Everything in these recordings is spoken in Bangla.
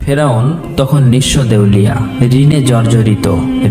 ফেরাউন তখন নিঃস্ব দেউলিয়া, ঋণে জর্জরিত।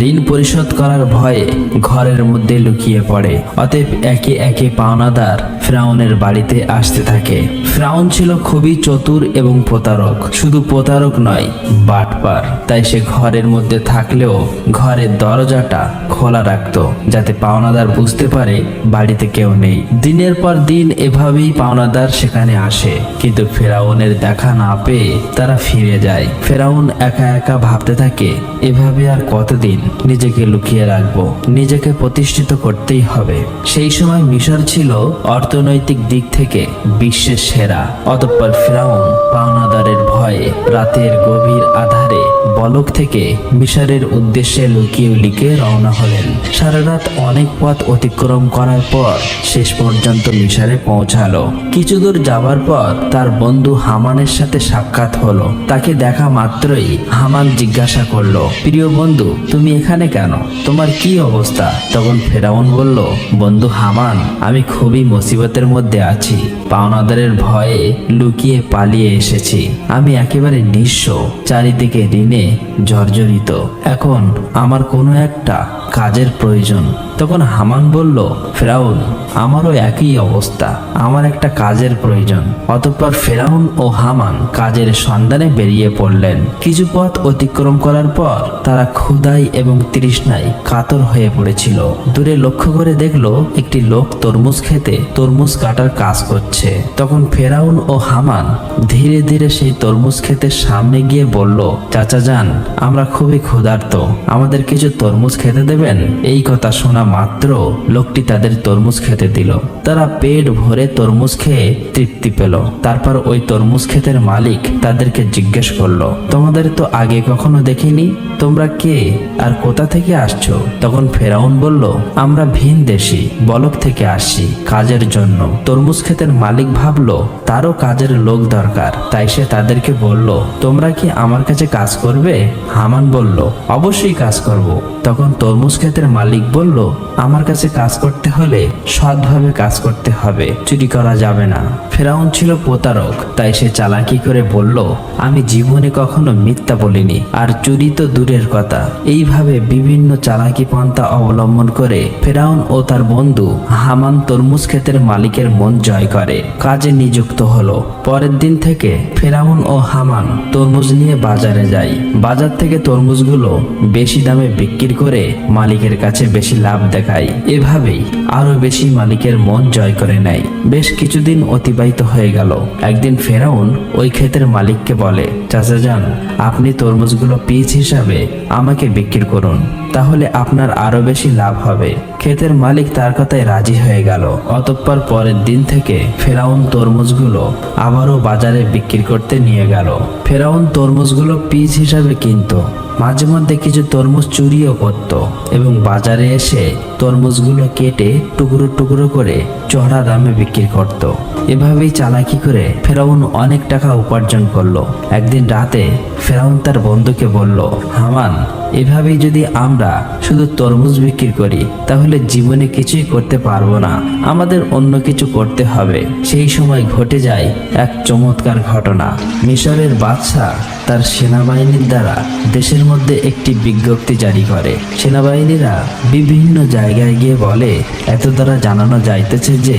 ঋণ পরিশোধ করার ভয়ে ঘরের মধ্যে লুকিয়ে পড়ে। অতএব একে একে পাওনাদার ফেরাউনের বাড়িতে আসতে থাকে। ফেরাউন ছিল খুবই চতুর এবং প্রতারক। শুধু প্রতারক নয়, বাটপার। তাই সে ঘরের মধ্যে থাকলেও ঘরের দরজাটা খোলা রাখত, যাতে পাওনাদার বুঝতে পারে বাড়িতে কেউ নেই। দিনের পর দিন এভাবেই পাওনাদার সেখানে আসে, কিন্তু ফেরাউনের দেখা না পেয়ে তারা ফিরে যায়। ফেরাউন একা একা ভাবতে থাকে, এভাবে আর কতদিন নিজেকে লুকিয়ে রাখবো, নিজেকে প্রতিষ্ঠিত করতেই হবে। সেই সময় মিশর ছিল অর্থনৈতিক দিক থেকে বিশ্বের সেরা। অতঃপর ফেরাউন পাওনাদারের ভয়ে রাতের গভীর আধারে বলক থেকে মিশরের উদ্দেশ্যে লুকিয়ে লুকিয়ে রওনা হলেন। সারা রাত অনেক পথ অতিক্রম করার পর শেষ পর্যন্ত মিশরে পৌঁছালো। কিছু দূর যাবার পর তার বন্ধু হামানের সাথে সাক্ষাৎ হলো। তাকে দেখা মাত্রই হামান জিজ্ঞাসা করলো, প্রিয় বন্ধু, তুমি এখানে কেন? তোমার কি অবস্থা? তখন ফেরাউন বলল, বন্ধু হামান, আমি খুবই মুসিবতের মধ্যে আছি। পাওনাদারের ভয়ে লুকিয়ে পালিয়ে এসেছি। আমি একেবারে নিঃস্ব, চারিদিকে ঋণে জর্জরিত। এখন আমার কোনো একটা কাজের প্রয়োজন। তখন হামান বলল, ফেরাউন, আমারও একই অবস্থা, আমার একটা কাজের প্রয়োজন। অতঃপর ফেরাউন ও হামান কাজের সন্ধানে বেরিয়ে পড়লেন। কিছু পথ অতিক্রম করার পর তারা ক্ষুধায় এবং তৃষ্ণায় কাতর হয়ে পড়েছিল। দূরে লক্ষ্য করে দেখলো একটি লোক তরমুজ খেতে তরমুজ কাটার কাজ করছে। তখন ফেরাউন ও হামান ধীরে ধীরে সেই তরমুজ ক্ষেতের সামনে গিয়ে বলল, চাচা যান, আমরা খুবই ক্ষুধার্ত, আমাদের কিছু তরমুজ খেতে দেবেন? এই কথা শোনা মাত্র লোকটি তাদের তরমুজ খেতে দিল। তারা পেট ভরে তরমুজ খেয়ে তৃপ্তি পেল। তারপর ওই তরমুজ ক্ষেতের মালিক তাদেরকে জিজ্ঞেস করলো, তোমাদের তো আগে কখনো দেখিনি, তোমরা কে আর কোথা থেকে আসছো? তখন ফেরাউন বলল, আমরা ভিন দেশি, বলক থেকে আসছি কাজের জন্য। তরমুজ ক্ষেতের মালিক ভাবলো তারও কাজের লোক দরকার, তাই সে তাদেরকে বলল, তোমরা কি আমার কাছে কাজ করবে? হামান বলল, অবশ্যই কাজ করব। তখন তরমুজ ক্ষেতের মালিক বলল, আমার কাছে কাজ করতে হলে সৎভাবে কাজ করতে হবে, চুরি করা যাবে না। ফেরাউন ছিল প্রতারক, তাই সে চালাকি করে বলল, আমি জীবনে কখনো মিথ্যা বলিনি, আর চুরি তো দূরের কথা। এইভাবে বিভিন্ন চালাকি পন্থা অবলম্বন করে ফেরাউন ও তার বন্ধু হামান তরমুজ ক্ষেতের মালিকের মন জয় করে, কাজে নিযুক্ত হলো। পরের দিন থেকে ফেরাউন ও হামান তরমুজ নিয়ে বাজারে যায়। বাজার থেকে তরমুজগুলো বেশি দামে বিক্রি করে মালিকের কাছে বেশি লাভ দেখায়। এভাবেই আরো বেশি মালিকের মন জয় করে নেয়। বেশ কিছুদিন অতিবাহিত হয়ে গেল। একদিন ফেরাউন ওই ক্ষেতের মালিককে বলে, চাচা যান, আপনি তরমুজগুলো পিস হিসাবে আমাকে বিক্রি করুন, তাহলে আপনার আরো বেশি লাভ হবে। ক্ষেতের মালিক তার কথায় রাজি হয়ে গেল। অতঃপর পরের দিন থেকে ফেরাউন তরমুজগুলো আবারও বাজারে বিক্রি করতে নিয়ে গেল। ফেরাউন তরমুজগুলো পিস হিসাবে কিনত, মাঝে মধ্যে কিছু তরমুজ চুরিও করত এবং বাজারে এসে তরমুজগুলো কেটে টুকরো টুকরো করে চড়া দামে বিক্রি করত। এভাবেই চালাকি করে ফেরাউন অনেক টাকা উপার্জন করলো। একদিন রাতে ফেরাউন তার বন্ধুকে বলল, হামান, এভাবেই যদি আমরা শুধু তরমুজ বিক্রি করি তাহলে জীবনে কিছুই করতে পারবো না, আমাদের অন্য কিছু করতে হবে। সেই সময় ঘটে যায় এক চমৎকার ঘটনা। মিশরের বাদশাহ তার সেনাবাহিনীর দ্বারা দেশের মধ্যে একটি বিজ্ঞপ্তি জারি করে। সেনাবাহিনীরা বিভিন্ন জায়গায় গিয়ে বলে, এত দ্বারা জানানো যাইতেছে যে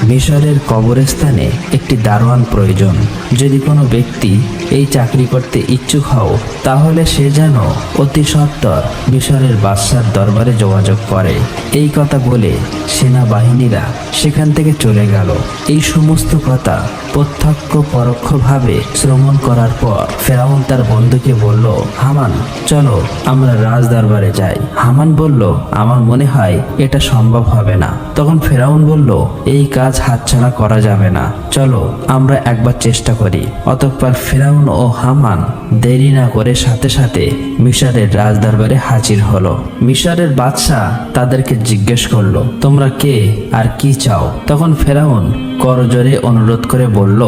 মিশরের কবরস্থানে একটি দারোয়ান প্রয়োজন। যদি কোনো ব্যক্তি এই চাকরি করতে ইচ্ছুক হও তাহলে সে যেন অতি সত্বর মিশরের বাদশার দরবারে যোগাযোগ করে। এই কথা বলে সেনাবাহিনীরা সেখান থেকে চলে গেল। এই সমস্ত কথা প্রত্যক্ষ পরোক্ষভাবে শ্রবণ করার পর ফেরাউন তার বন্ধুকে বলল, হামান, চলো আমরা রাজ দরবারে যাই। হামান বলল, আমার মনে হয় এটা সম্ভব হবে না। তখন ফেরাউন বলল, এই কাজ হাতছাড়া করা যাবে না, চলো আমরা একবার চেষ্টা করি। অতঃপর ফেরাউন ও হামান দেরি না করে সাথে সাথে মিশরের রাজ দরবারে হাজির হলো। মিশরের বাদশাহ তাদেরকে জিজ্ঞেস করলো, তোমরা কে আর কি চাও? তখন ফেরাউন করজোরে অনুরোধ করে বলল,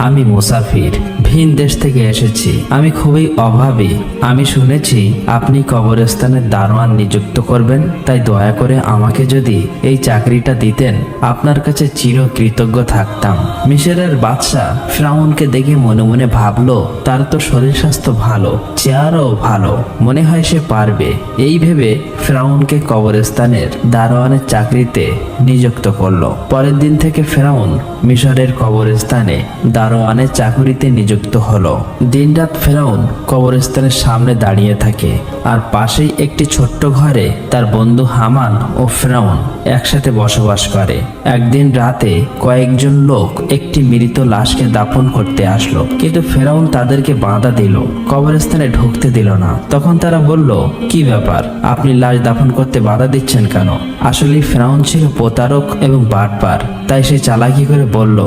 আমি মুসাফির, ভিন দেশ থেকে এসেছি, আমি খুবই অভাবী। আমি শুনেছি আপনি কবরস্থানের দারোয়ান নিযুক্ত করবেন, তাই দয়া করে আমাকে যদি এই চাকরিটা দিতেন আপনার কাছে চিরকৃতজ্ঞ থাকতাম। মিশরের বাদশাহ ফিরআউনকে দেখে মনে মনে ভাবলো তার তো শরীর স্বাস্থ্য ভালো, চেহারাও ভালো, মনে হয় সে পারবে। এই ভেবে ফিরআউনকে কবরস্থানের দারোয়ানের চাকরিতে নিযুক্ত করলো। পরের দিন থেকে ফিরআউন মিশরের কবরস্থানে দারোয়ানের চাকরিতে নিযুক্ত হলো। দিনরাত ফিরআউন কবরস্থানের সামনে দাঁড়িয়ে থাকে, আর পাশেই একটি ছোট্ট ঘরে তার বন্ধু হামান ও ফিরআউন একসাথে বসবাস করে। একদিন রাতে কয়েকজন লোক একটি মৃত লাশকে দাফন করতে আসলো, কিন্তু ফিরআউন তাদেরকে বাধা দিল, কবরস্থানে ঢুকতে দিল না। তখন তারা বলল, কি ব্যাপার, আপনি লাশ দাফন করতে বাধা দিচ্ছেন কেন? আসলে ফিরআউন ছিল প্রতারক এবং বাটপার, তাই সে চালাকি করে বলল,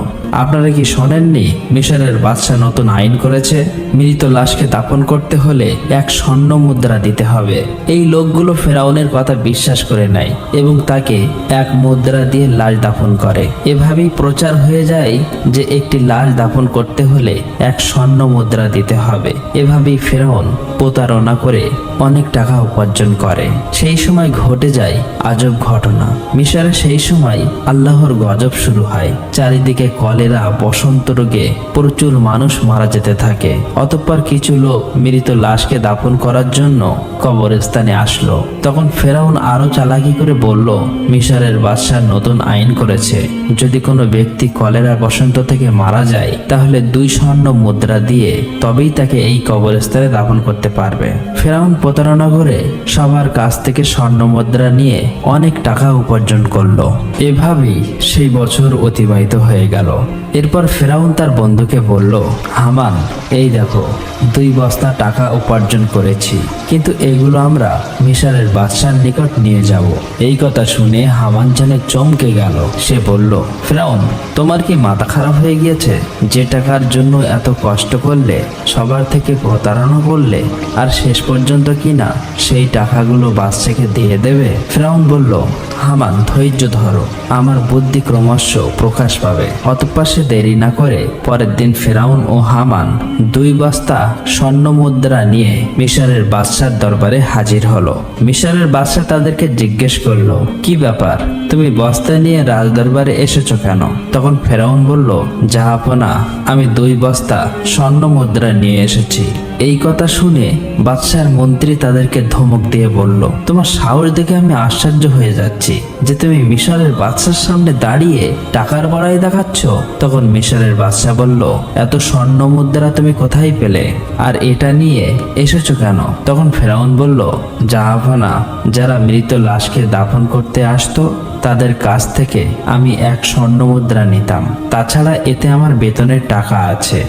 আপনারা কি শোনেননি মিশরের বাদশা নতুন আইন করেছে, মৃত লাশকে দাফন করতে হলে 1 স্বর্ণ মুদ্রা দিতে হবে। এই লোকগুলো ফিরআউনের কথা বিশ্বাস করে নেয় এবং তাকে 1 মুদ্রা দিয়ে লাশ দাফন করে। এভাবেই প্রচার হয়ে যায় যে একটি লাশ দাফন করতে হলে 1 স্বর্ণ মুদ্রা দিতে হবে। এভাবেই ফিরআউন প্রতারণা করে অনেক টাকা উপার্জন করে। সেই সময় ঘটে যায় আজব ঘটনা। মিশরে সেই সময় আল্লাহর গজব শুরু হয়। চারিদিকে কলেরা, বসন্ত রোগে প্রচুর মানুষ মারা যেতে থাকে। অতঃপর কিছু লোক মৃত লাশকে দাফন করার জন্য কবরস্থানে আসলো। তখন ফিরআউন আরো চালাকি করে বলল, মিশরের বাদশা নতুন আইন করেছে, যদি কোনো ব্যক্তি কলেরা, বসন্ত থেকে মারা যায় তাহলে 2 স্বর্ণ মুদ্রা দিয়ে তবেই তাকে এই কবরস্থানে দাফন করতে পারবে। ফিরআউন প্রতারণা করে সবার কাছ থেকে স্বর্ণ মুদ্রা নিয়ে অনেক টাকা উপার্জন করলো। এভাবেই সেই বছর অতিবাহিত হয়ে গেল। এরপর ফিরআউন তার বন্ধুকে বলল, হামান, এই দেখো 2 বস্তা টাকা উপার্জন করেছি, কিন্তু এগুলো আমরা মিশরের বাদশার নিকট নিয়ে যাব। এই কথা শুনে হামান যেন চমকে গেল। সে বলল, ফিরআউন, তোমার কি মাথা খারাপ হয়ে গিয়েছে? যে টাকার জন্য এত কষ্ট করলে, সবার থেকে প্রতারণা করলে, আর শেষ পর্যন্ত কিনা সেই টাকাগুলো বাদশাকে দিয়ে দেবে? ফিরআউন বলল, হামান, ধৈর্য ধরো, আমার বুদ্ধি ক্রমশ প্রকাশ পাবে। অতঃপর সে দেরি না করে পরের দিন ফিরআউন ও হামান 2 বস্তা স্বর্ণ মুদ্রা নিয়ে মিশরের বাদশার দরবারে হাজির হলো। মিশরের বাদশা তাদেরকে জিজ্ঞেস করলো, কি ব্যাপার, তুমি বস্তা নিয়ে রাজদরবারে এসেছো কেন? তখন ফিরআউন বলল, জাহাপনা, আমি 2 বস্তা স্বর্ণ মুদ্রা নিয়ে এসেছি। এই কথা শুনে বাদশার মন্ত্রী তাদেরকে ধমক দিয়ে বলল, তোমার সাহস দেখে আমি আশ্চর্য হয়ে যাচ্ছি যে তুমি মিশরের বাদশার সামনে দাঁড়িয়ে টাকার বড়াই দেখাচ্ছ। তখন মিশরের বাদশা বলল, এত স্বর্ণ মুদ্রা তুমি কোথায় পেলে, আর এটা নিয়ে এসেছো কেন? তখন ফিরআউন বলল, জাহাপনা, যারা মৃত লাশকে দাফন করতে আসতো তাদের কাছ থেকে আমি 1 স্বর্ণ মুদ্রা নিতাম। তাছাড়া এতে আমার বেতনের টাকা আছে।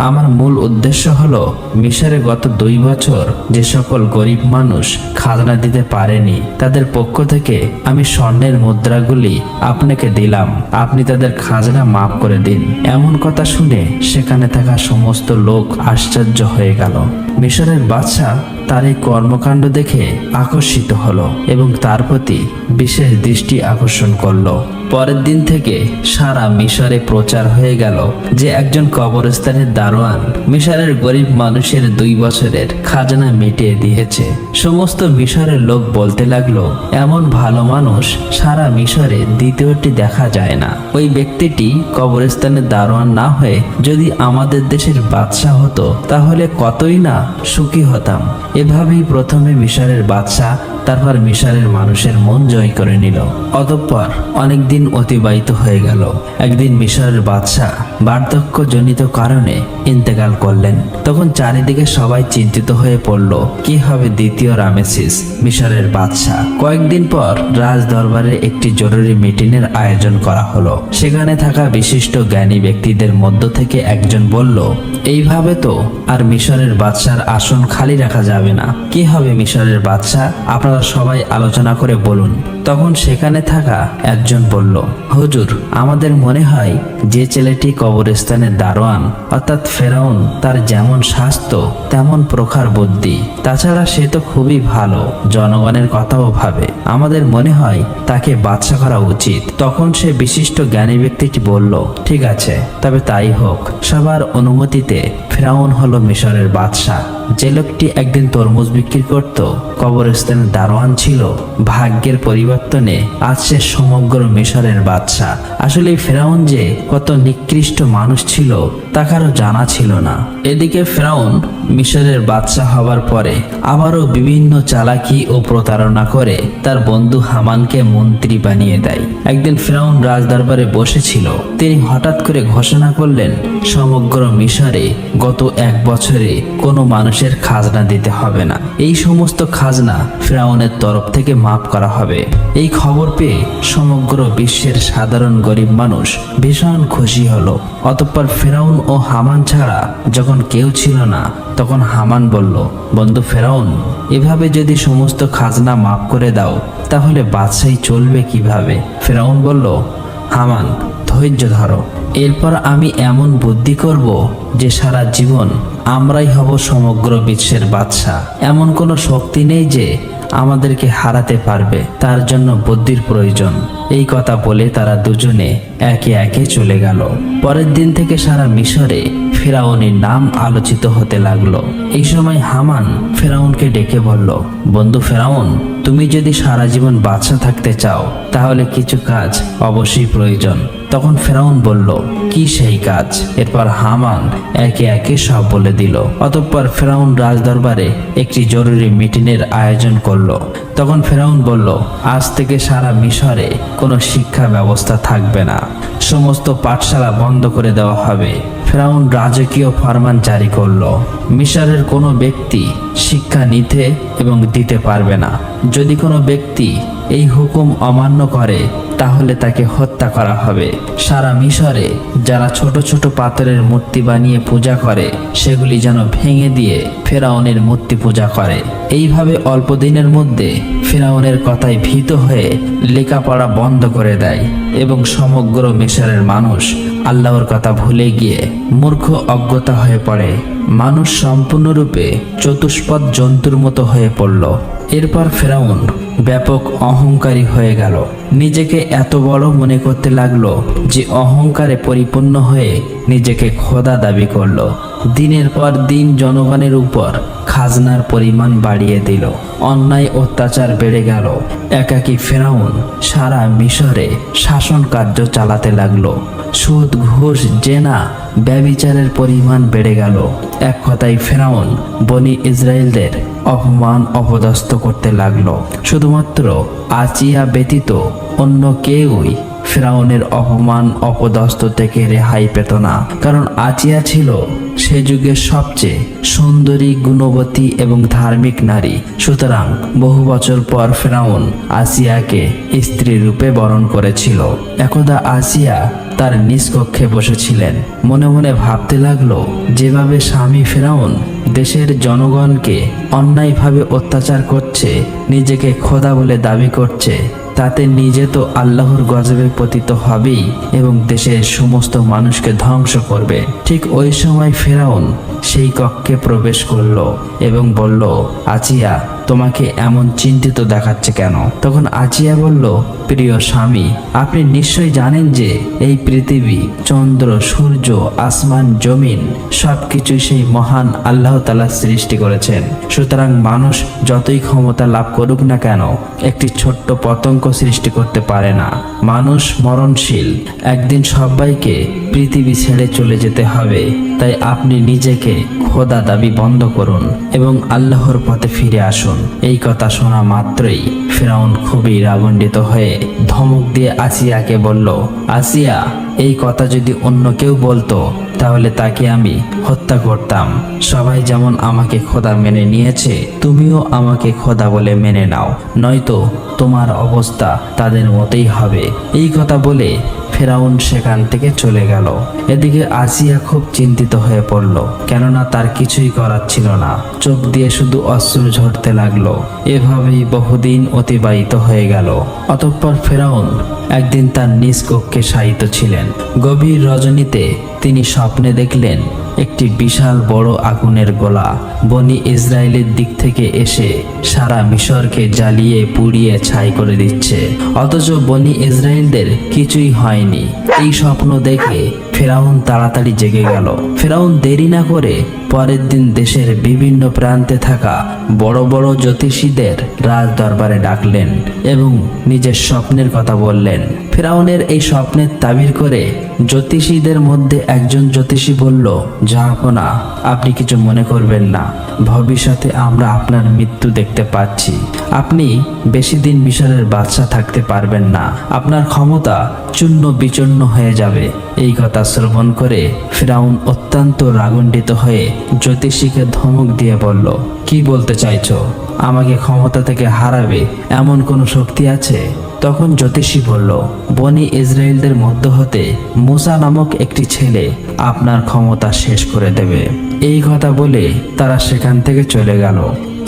আমার মূল উদ্দেশ্য হলো মিশরে গত 2 বছর যে সকল গরিব মানুষ খাজনা দিতে পারেনি তাদের পক্ষ থেকে আমি স্বর্ণের মুদ্রাগুলি আপনাকে দিলাম, আপনি তাদের খাজনা মাফ করে দিন। এমন কথা শুনে সেখানে থাকা সমস্ত লোক আশ্চর্য হয়ে গেল। মিশরের বাদশা তার এই কর্মকাণ্ড দেখে আকর্ষিত হলো এবং তার প্রতি বিশেষ দৃষ্টি আকর্ষণ করলো। পরের দিন থেকে সারা মিশরে প্রচার হয়ে গেল যে একজন কবরস্থানের দারোয়ান মিশরের গরিব মানুষের 2 বছরের খাজনা মিটিয়ে দিয়েছে। সমস্ত মিশরের লোক বলতে লাগলো, এমন ভালো মানুষ সারা মিশরে দ্বিতীয়টি দেখা যায় না। ওই ব্যক্তিটি কবরস্থানের দারোয়ান না হয়ে যদি আমাদের দেশের বাদশা হতো তাহলে কতই না সুখী হতাম। এভাবেই প্রথমে মিশরের বাদশা, তারপর মিশরের মানুষের মন জয় করে নিল। অতঃপর অনেক দিন অতিবাহিত হয়ে গেল। একদিন মিশরের বাদশা বার্ধক্যজনিত কারণে ইন্তেকাল করলেন। তখন চারিদিকে সবাই চিন্তিত হয়ে পড়ল, কি হবে দ্বিতীয় রামেসিস, মিশরের বাদশা। কয়েকদিন পর রাজ দরবারে একটি জরুরি মিটিংয়ের আয়োজন করা হলো। সেখানে থাকা বিশিষ্ট জ্ঞানী ব্যক্তিদের মধ্য থেকে একজন বলল, এইভাবে তো আর মিশরের বাদশার আসন খালি রাখা যাবে না। কি হবে মিশরের বাদশা, আপনারা সবাই আলোচনা করে বলুন। তখন সেখানে থাকা একজন বলল, হুজুর, আমাদের মনে হয় যে ছেলেটি কবরস্থানের দারোয়ান অর্থাৎ ফিরআউন, তার যেমন স্বাস্থ্য তেমন প্রখর বুদ্ধি, তাছাড়া সে তো খুবই ভালো, জনগণের কথাও ভাবে। আমাদের মনে হয় তাকে বাদশা করা উচিত। তখন সে বিশিষ্ট জ্ঞানী ব্যক্তিটি বলল, ঠিক আছে, তবে তাই হোক। সবার অনুমতিতে ফেরাউন হলো মিশরের বাদশাহ। যে লোকটি একদিন তরমুজ বিক্রি করত, কবরস্থানের দারোয়ান ছিল, ভাগ্যের পরিবর্তনে আজ সে সমগ্র মিশরের বাদশাহ। আসলে ফেরাউন যে কত নিকৃষ্ট মানুষ ছিল তা কারো জানা ছিল না। এদিকে ফেরাউন মিশরের বাদশাহ হবার পরে আবারও বিভিন্ন চালাকি ও প্রতারণা করে তার বন্ধু হামানকে মন্ত্রী বানিয়ে দেয়। একদিন ফেরাউন রাজদরবারে বসেছিল। তিনি হঠাৎ করে ঘোষণা করলেন, সমগ্র মিশরে গত 1 বছরে কোনো মানুষের খাজনা দিতে হবে না। এই সমস্ত খাজনা ফেরাউনের তরফ থেকে মাফ করা হবে। এই খবর পেয়ে সমগ্র বিশ্বের সাধারণ গরিব মানুষ ভীষণ খুশি হলো। অতঃপর ফেরাউন ও হামান ছাড়া যখন কেউ ছিল না, তখন হামান বলল, বন্ধু ফেরাউন, এভাবে যদি সমস্ত খাজনা মাফ করে দাও তাহলে বাদশাহী চলবে কিভাবে? ফেরাউন বলল, হামান ধৈর্য ধরো, এরপর আমি এমন বুদ্ধি করব যে সারা জীবন আমরাই হব সমগ্র বিশ্বের বাদশাহ। এমন কোনো শক্তি নেই যে আমাদেরকে হারাতে পারবে, তার জন্য বুদ্ধির প্রয়োজন। এই কথা বলে তারা দুজনে একে একে চলে গেল। পরের দিন থেকে সারা মিশরে ফেরাউনের নাম আলোচিত হতে লাগলো। এই সময় হামান ফেরাউনকে ডেকে বলল, বন্ধু ফেরাউন, তুমি যদি সারা জীবন বাদশা থাকতে চাও তাহলে কিছু কাজ অবশ্যই প্রয়োজন। তখন ফেরাউন বলল, কি সেই কাজ? এরপর হামান একে একে সব বলে দিল। অতঃপর ফেরাউন রাজদরবারে একটি জরুরি মিটিংয়ের আয়োজন করলো। তখন ফেরাউন বলল, আজ থেকে সারা মিশরে কোনো শিক্ষা ব্যবস্থা থাকবে না, সমস্ত পাঠশালা বন্ধ করে দেওয়া হবে। ফেরাউন রাজকীয় ফরমান জারি করলো, মিশরের কোনো ব্যক্তি শিক্ষা নিতে এবং দিতে পারবে না। যদি কোনো ব্যক্তি এই হুকুম অমান্য করে তাহলে তাকে হত্যা করা হবে। সারা মিশরে যারা ছোট ছোট পাথরের মূর্তি বানিয়ে পূজা করে সেগুলি যেন ভেঙে দিয়ে ফেরাউনের মূর্তি পূজা করে। এইভাবে অল্প দিনের মধ্যে ফেরাউনের কথায় ভীত হয়ে লেখাপড়া বন্ধ করে দেয় এবং সমগ্র মিশরের মানুষ আল্লাহর কথা ভুলে গিয়ে মূর্খ অজ্ঞতা হয়ে পড়ে। মানুষ সম্পূর্ণরূপে চতুষ্পদ জন্তুর মতো হয়ে পড়ল। এরপর ফেরাউন ব্যাপক অহংকারী হয়ে গেল। নিজেকে এত বড় মনে করতে লাগলো যে অহংকারে পরিপূর্ণ হয়ে নিজেকে খোদা দাবি করলো। দিনের পর দিন জনগণের উপর খাজনার পরিমাণ বাড়িয়ে দিল। অন্যায় অত্যাচার বেড়ে গেল। একাকী ফেরাউন সারা মিশরে শাসন কার্য চালাতে লাগলো। সুদ, ঘুষ, জেনা, ব্যভিচারের পরিমাণ বেড়ে গেল। এক কথায় ফেরাউন বনি ইসরায়েলদের অপমান অপদস্থ করতে লাগলো। শুধুমাত্র আসিয়া ব্যতীত অন্য কেউই ফেরাউনের অপমান অপদস্থ থেকে রেহাই পেত না। কারণ আসিয়া ছিল সে যুগের সবচেয়ে সুন্দরী, গুণবতী এবং ধার্মিক নারী। সুতরাং বহু বছর পর ফেরাউন আসিয়াকে স্ত্রী রূপে বরণ করেছিল। একদা আসিয়া তার নিজ কক্ষে বসেছিলেন। মনে মনে ভাবতে লাগলো, যেভাবে স্বামী ফেরাউন দেশের জনগণকে অন্যায়ভাবে অত্যাচার করছে, নিজেকে খোদা বলে দাবি করছে, তাতে নিজে তো আল্লাহর গজবে পতিত হবেই এবং দেশের সমস্ত মানুষকে ধ্বংস করবে। ঠিক ওই সময় ফেরাউন সেই কক্ষে প্রবেশ করলো এবং বলল, আসিয়া, তোমাকে এমন চিন্তিত দেখাচ্ছে কেন? তখন আসিয়া বলল, প্রিয় স্বামী, আপনি নিশ্চয়ই জানেন যে এই পৃথিবী, চন্দ্র, সূর্য, আসমান, জমিন সবকিছু সেই মহান আল্লাহ তাআলা সৃষ্টি করেছেন। সুতরাং মানুষ যতই ক্ষমতা লাভ করুক না কেন, একটি ছোট্ট পতঙ্গ সৃষ্টি করতে পারে না। মানুষ মরণশীল, একদিন সবাইকে পৃথিবী ছেড়ে চলে যেতে হবে। তাই আপনি নিজেকে খোদা দাবি বন্ধ করুন এবং আল্লাহর পথে ফিরে আসুন। এই কথা শোনা মাত্রই ফেরাউন খুবই রাগান্বিত হয়ে ধমক দিয়ে আসিয়াকে বলল, আসিয়া, এই কথা যদি অন্য কেউ বলতো তাহলে তাকে আমি হত্যা করতাম। সবাই যেমন আমাকে খোদা মেনে নিয়েছে, তুমিও আমাকে খোদা বলে মেনে নাও, নয়তো তোমার অবস্থা তাদের মতোই হবে। এই কথা বলে ফেরাউন সেখান থেকে চলে গেল। এদিকে আসিয়া খুব চিন্তিত হয়ে পড়ল, কেননা তার কিছুই করার ছিল না। চোখ দিয়ে শুধু অশ্রু ঝরতে লাগলো। এভাবেই বহুদিন অতিবাহিত হয়ে গেল। অতঃপর ফেরাউন একদিন তার নিজ কক্ষে শায়িত ছিলেন। গভীর রজনীতে তিনি স্বপ্নে দেখলেন একটি বিশাল বড় আগুনের গোলা বনি ইসরায়েলের দিক থেকে এসে সারা মিশরকে জ্বালিয়ে পুড়িয়ে ছাই করে দিচ্ছে। অথচ বনি ইসরায়েলদের কিছুই হয়নি। এই স্বপ্ন দেখে ফেরাউন তাড়াতাড়ি জেগে গেল। ফেরাউন দেরি না করে পরের দিন দেশের বিভিন্ন প্রান্তে থাকা বড় বড় জ্যোতিষীদের রাজ দরবারে ডাকলেন এবং নিজের স্বপ্নের কথা বললেন। ফেরাউনের এই স্বপ্নের তাবির করে জ্যোতিষীদের মধ্যে একজন জ্যোতিষী বলল, জাহাপনা, আপনি কিছু মনে করবেন না, ভবিষ্যতে আমরা আপনার মৃত্যু দেখতে পাচ্ছি। আপনি বেশি দিন মিশরের বাদশা থাকতে পারবেন না, আপনার ক্ষমতা চূর্ণ বিচূর্ণ হয়ে যাবে। এই কথা শ্রবণ করে ফেরাউন অত্যন্ত রাগান্বিত হয়ে জ্যোতিষীকে ধমক দিয়ে বলল, কি বলতে চাইছো? আমাকে ক্ষমতা থেকে হারাবে এমন কোনো শক্তি আছে? তখন জ্যোতিষী বলল, বনি ইসরায়েলদের মধ্য হতে মুসা নামক একটি ছেলে আপনার ক্ষমতা শেষ করে দেবে। এই কথা বলে তারা সেখান থেকে চলে গেল।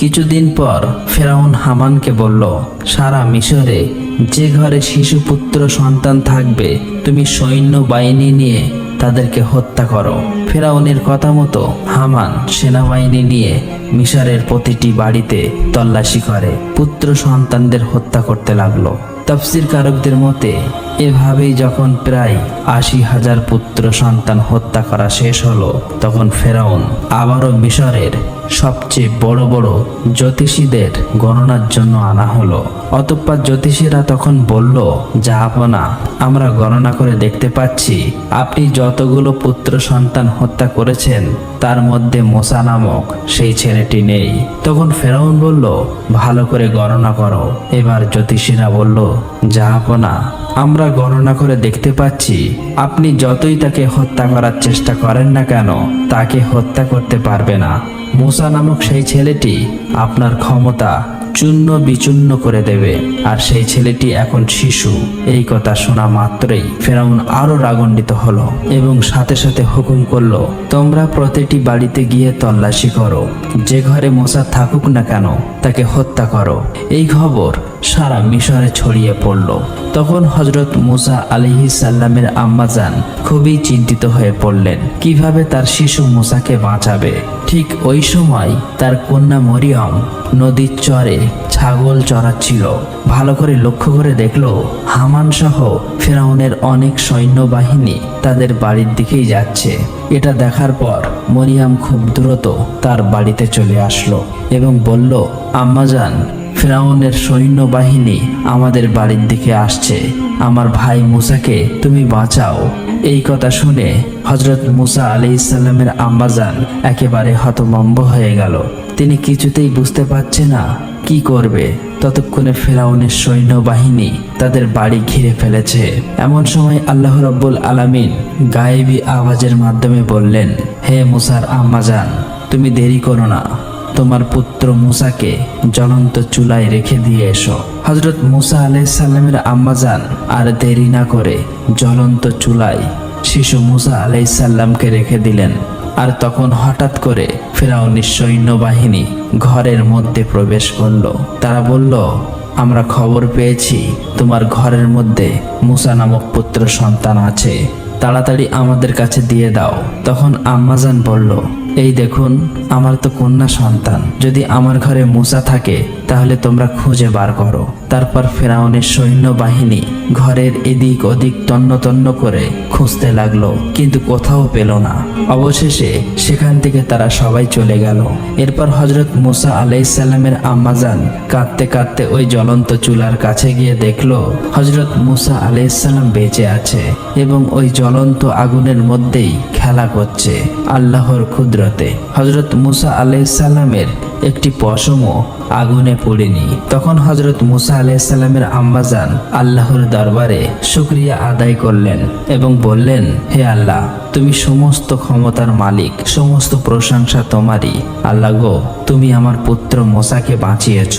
কিছুদিন পর ফেরাউন হামানকে বলল, সারা মিশরে যে ঘরে শিশুপুত্র সন্তান থাকবে তুমি সৈন্য বাহিনী নিয়ে তাদেরকে হত্যা করো। ফেরাউনের কথা মতো হামান সেনাবাহিনী নিয়ে মিশরের প্রতিটি বাড়িতে তল্লাশি করে পুত্র সন্তানদের হত্যা করতে লাগলো। তাফসীর কারকদের মতে এভাবেই যখন প্রায় ৮০,০০০ পুত্র সন্তান হত্যা করা শেষ হলো, তখন ফেরাউন আবারও মিশরের সবচেয়ে বড় বড় জ্যোতিষীদের গণনার জন্য আনা হলো। অতঃপর জ্যোতিষীরা তখন বলল, জাহাপনা, আমরা গণনা করে দেখতে পাচ্ছি আপনি যতগুলো পুত্র সন্তান হত্যা করেছেন তার মধ্যে মুসা নামক সেই ছেলেটি নেই। তখন ফেরাউন বলল, ভালো করে গণনা করো। এবার জ্যোতিষীরা বলল, জাহাপনা, আমরা গণনা করে দেখতে পাচ্ছি আপনি যতই তাকে হত্যা করার চেষ্টা করেন না কেন তাকে হত্যা করতে পারবে না। মুসা নামক সেই ছেলেটি আপনার ক্ষমতা চূর্ণ বিচূর্ণ করে দেবে, আর সেই ছেলেটি এখন শিশু। এই কথা শোনা মাত্রই ফেরাউন আরো রাগান্বিত হলো এবং সাথে সাথে হুকুম করলো, তোমরা প্রতিটি বাড়িতে গিয়ে তল্লাশি করো, যে ঘরে মুসা থাকুক না কেন তাকে হত্যা করো। এই খবর সারা মিশরে ছড়িয়ে পড়ল। তখন হযরত মুসা আলাইহিস সালামের আম্মাজান খুবই চিন্তিত হয়ে পড়লেন, কিভাবে তার শিশু মুসাকে বাঁচাবে। ঠিক ওই সময় তার কন্যা মরিয়ম নদীর চরে ছাগল চড়াচ্ছিল। ভালো করে লক্ষ্য করে দেখলো হামান সহ ফেরাউনের অনেক সৈন্যবাহিনী তাদের বাড়ির দিকেই যাচ্ছে। এটা দেখার পর মরিয়ম খুব দ্রুত তার বাড়িতে চলে আসলো এবং বলল, আম্মাজান, ফেরাউনের সৈন্যবাহিনী আমাদের বাড়ির দিকে আসছে, আমার ভাই মুসাকে তুমি বাঁচাও। এই কথা শুনে হযরত মুসা আলাইহিস সালামের আম্মাজান একেবারে হতভম্ব হয়ে গেল। তিনি কিছুতেই বুঝতে পারছে না কি করবে। ততক্ষণে ফেরাউনের সৈন্যবাহিনী তাদের বাড়ি ঘিরে ফেলেছে। এমন সময় আল্লাহ রাব্বুল আলামিন গায়েবী আওয়াজের মাধ্যমে বললেন, হে মুসার আম্মাজান, তুমি দেরি করো না, তোমার পুত্র মুসাকে জ্বলন্ত চুলায় রেখে দিয়ে এসো। হযরত মুসা আলাইহিস সালামের আম্মাজান আর দেরি না করে জ্বলন্ত চুলায় শিশু মুসা আলাইহিস সালামকে রেখে দিলেন। আর তখন হঠাৎ করে ফেরাউনের সৈন্যবাহিনী ঘরের মধ্যে প্রবেশ করলো। তারা বলল, আমরা খবর পেয়েছি তোমার ঘরের মধ্যে মুসা নামক পুত্র সন্তান আছে, তাড়াতাড়ি আমাদের কাছে দিয়ে দাও। তখন আম্মাজান বলল, এই দেখুন, আমার তো কন্যা সন্তান, যদি আমার ঘরে মুসা থাকে তাহলে তোমরা খুঁজে বার করো। তারপর ফেরাউনের সৈন্যবাহিনী ঘরের এদিক ওদিক তন্ন তন্ন করে খুঁজতে লাগলো, কিন্তু কোথাও পেল না। অবশেষে সেখান থেকে তারা সবাই চলে গেল। এরপর হযরত মুসা আলাইহিস সালামের আম্মাজান কাঁদতে কাঁদতে ওই জ্বলন্ত চুলার কাছে গিয়ে দেখলো হযরত মুসা আলাইহিস সালাম বেঁচে আছে এবং ওই জ্বলন্ত আগুনের মধ্যেই খেলা করছে আল্লাহর কুদরতে। হযরত মুসা আলাইহিস সালামের একটি পশমও আগুনে পড়েনি। তখন হযরত মুসা আলাইহিস সালামের আম্মাজান আল্লাহর দরবারে শুকরিয়া আদায় করলেন এবং বললেন, হে আল্লাহ, তুমি সমস্ত ক্ষমতার মালিক, সমস্ত প্রশংসা তোমারই। আল্লাহ গো, তুমি আমার পুত্র মুসাকে বাঁচিয়েছ।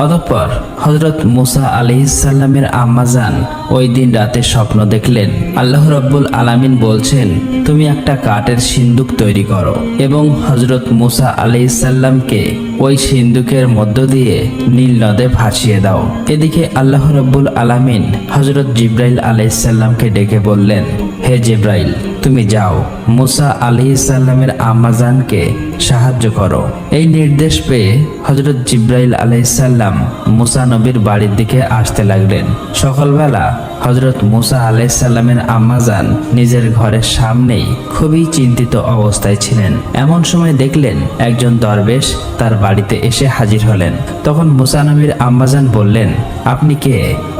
অতঃপর হযরত মুসা আলাইহিস সালামের আম্মাজান ওই দিন রাতে স্বপ্ন দেখলেন আল্লাহ রাব্বুল আলামিন বলছেন, তুমি একটা কাঠের সিন্দুক তৈরি করো এবং হযরত মুসা আলাইহিস সালামকে ওই সিন্দুকের মধ্য দিয়ে নীল নদে ভাসিয়ে দাও। এদিকে আল্লাহ রাব্বুল আলামিন হযরত জিবরাইল আলাইহিস সালামকে ডেকে বললেন, হে জিবরাইল, তুমি যাও মুসা আলাইহিস সালামের আম্মাজানকে সাহায্য করো। এই নির্দেশ পেয়ে হযরত জিবরাইল আলাইহিস সালাম মুসা নবীর বাড়ির দিকে আসতে লাগলেন। সকালবেলা হযরত মুসা আলাইহিস সালামের আম্মাজান নিজের ঘরের সামনেই খুবই চিন্তিত অবস্থায় ছিলেন। এমন সময় দেখলেন একজন দরবেশ তার বাড়িতে এসে হাজির হলেন। তখন মুসা নবীর আম্মাজান বললেন, আপনি কে?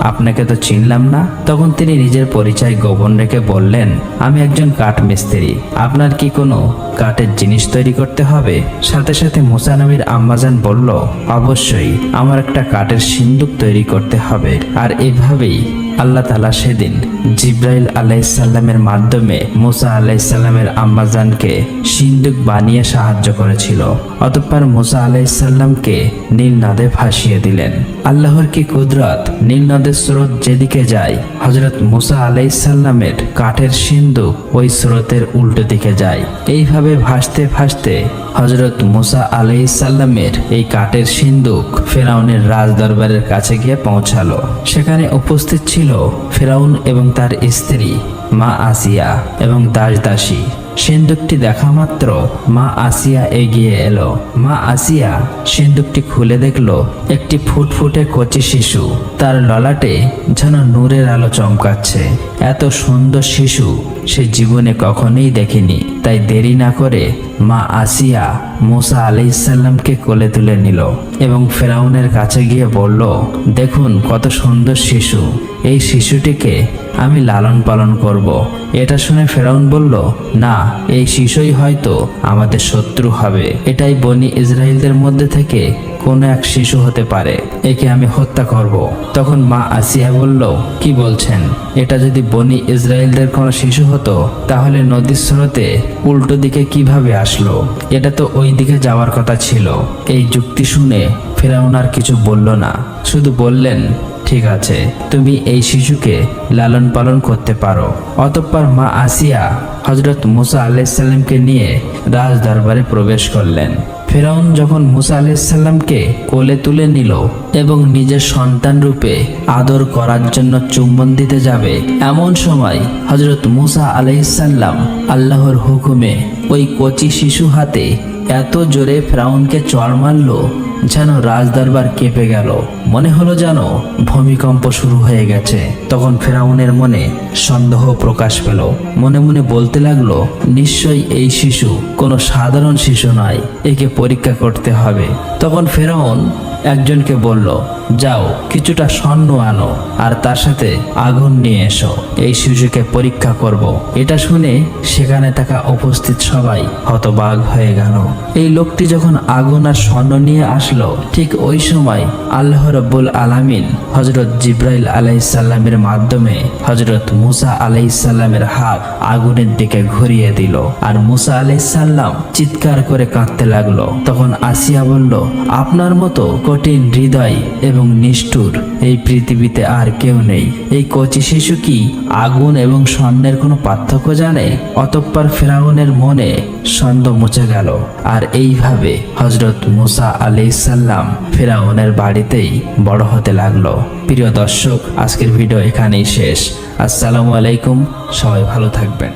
আপনাকে তো চিনলাম না। তখন তিনি নিজের পরিচয় গোপন রেখে বললেন, আমি একজন কাঠ মিস্ত্রি। আপনার কি কোনো কাঠের জিনিস তৈরি করতে হবে? সাথে সাথে মুসা নবীর আম্মাজান বলল, অবশ্যই, আমার একটা কাঠের সিন্দুক তৈরি করতে হবে। আর এভাবেই আল্লাহ তাআলা সেদিন জিবরাইল আলাইহিস সালামের মাধ্যমে মুসা আলাইহিস সালামের আম্মাজানকে সিন্দুক বানিয়ে সাহায্য করেছিল। অতঃপর মুসা আলাইহিস সালামকে নীল নদে ভাসিয়ে দিলেন। আল্লাহর কি কুদরত! নীল নদের স্রোত যেদিকে যায় হযরত মুসা আলাইহিস সালামের কাঠের সিন্দুক ওই স্রোতের উল্টো দিকে যায়। এইভাবে ভাসতে ভাসতে হযরত মুসা আলাইহিস সালামের এই কাঠের সিন্দুক ফেরাউনের রাজদরবারের কাছে গিয়ে পৌঁছালো। সেখানে উপস্থিত ছিল ফেরাউন এবং তার স্ত্রী মা আসিয়া এবং দাসী। সিন্দুকটি দেখা মাত্র মা আসিয়া এগিয়ে এলো। মা আসিয়া সিন্দুকটি খুলে দেখলো একটি ফুটফুটে কচি শিশু, তার ললাটে যেন নূরের আলো চমকাচ্ছে। এত সুন্দর শিশু সে জীবনে কখনোই দেখেনি। তাই দেরি না করে মা আসিয়া মুসা আলাইহিস সালামকে কোলে তুলে নিল এবং ফেরাউনের কাছে গিয়ে বলল, দেখুন কত সুন্দর শিশু, এই শিশুটিকে আমি লালন পালন করব। এটা শুনে ফেরাউন বলল, না, এই শিশুই হয়তো আমাদের শত্রু হবে। এটাই বনি ইসরাইলদের মধ্যে থেকে কোনো এক শিশু হতে পারে, একে আমি হত্যা করব। তখন মা আসিয়া বলল, কি বলছেন? এটা যদি বনি ইসরাইলদের কোনো শিশু হতো তাহলে নদীর স্রোতে উল্টো দিকে কিভাবে আসলো? এটা তো ওই দিকে যাওয়ার কথা ছিল। এই যুক্তি শুনে ফেরাউন আর কিছু বলল না, শুধু বললেন, ঠিক আছে, তুমি এই শিশুকে লালন পালন করতে পারো। অতঃপর মা আসিয়া হযরত মুসা আলাইহিস সালামকে নিয়ে রাজ দরবারে প্রবেশ করলেন। ফেরাউন যখন মুসা আলাইহিস সালামকে কোলে তুলে নিল এবং নিজের সন্তান রূপে আদর করার জন্য চুম্বন দিতে যাবে, এমন সময় হযরত মুসা আলাইহিস সালাম আল্লাহর হুকুমে ওই কচি শিশু হাতে এত জোরে ফেরাউনকে চড় মারল যেন রাজদরবার কেঁপে গেল। মনে হলো যেন ভূমিকম্প শুরু হয়ে গেছে। তখন ফেরাউনের মনে সন্দেহ প্রকাশ পেল। মনে মনে বলতে লাগলো, নিশ্চয়ই এই শিশু কোনো সাধারণ শিশু নয়, একে পরীক্ষা করতে হবে। তখন ফেরাউন একজনকে বলল, যাও কিছুটা স্বর্ণ আনো আর তার সাথে আগুন নিয়ে এসো, এই শিশুকে পরীক্ষা করব। এটা শুনে সেখানে থাকা উপস্থিত সবাই হতবাক হয়ে গেল। এই লোকটি যখন আগুন আর স্বর্ণ নিয়ে আসলো, ঠিক ওই সময় আল্লাহ রাব্বুল আলামিন হযরত জিবরাইল আলাইহিস সালামের মাধ্যমে হযরত মুসা আলাইহিস সালামের হাত আগুনের দিকে ঘুরিয়ে দিল আর মুসা আলাইহিস সালাম চিৎকার করে কাঁদতে লাগলো। তখন আসিয়া বলল, আপনার মতো কঠিন হৃদয় এবং নিষ্ঠুর এই পৃথিবীতে আর কেউ নেই। এই কচি শিশু কি আগুন এবং স্বর্ণের কোনো পার্থক্য জানে? অতঃপর ফেরাউনের মনে সন্দেহ মুছে গেল। আর এইভাবে হযরত মুসা আলাইহিস সালাম ফেরাউনের বাড়িতেই বড় হতে লাগলো। প্রিয় দর্শক, আজকের ভিডিও এখানেই শেষ। আসসালামু আলাইকুম, সবাই ভালো থাকবেন।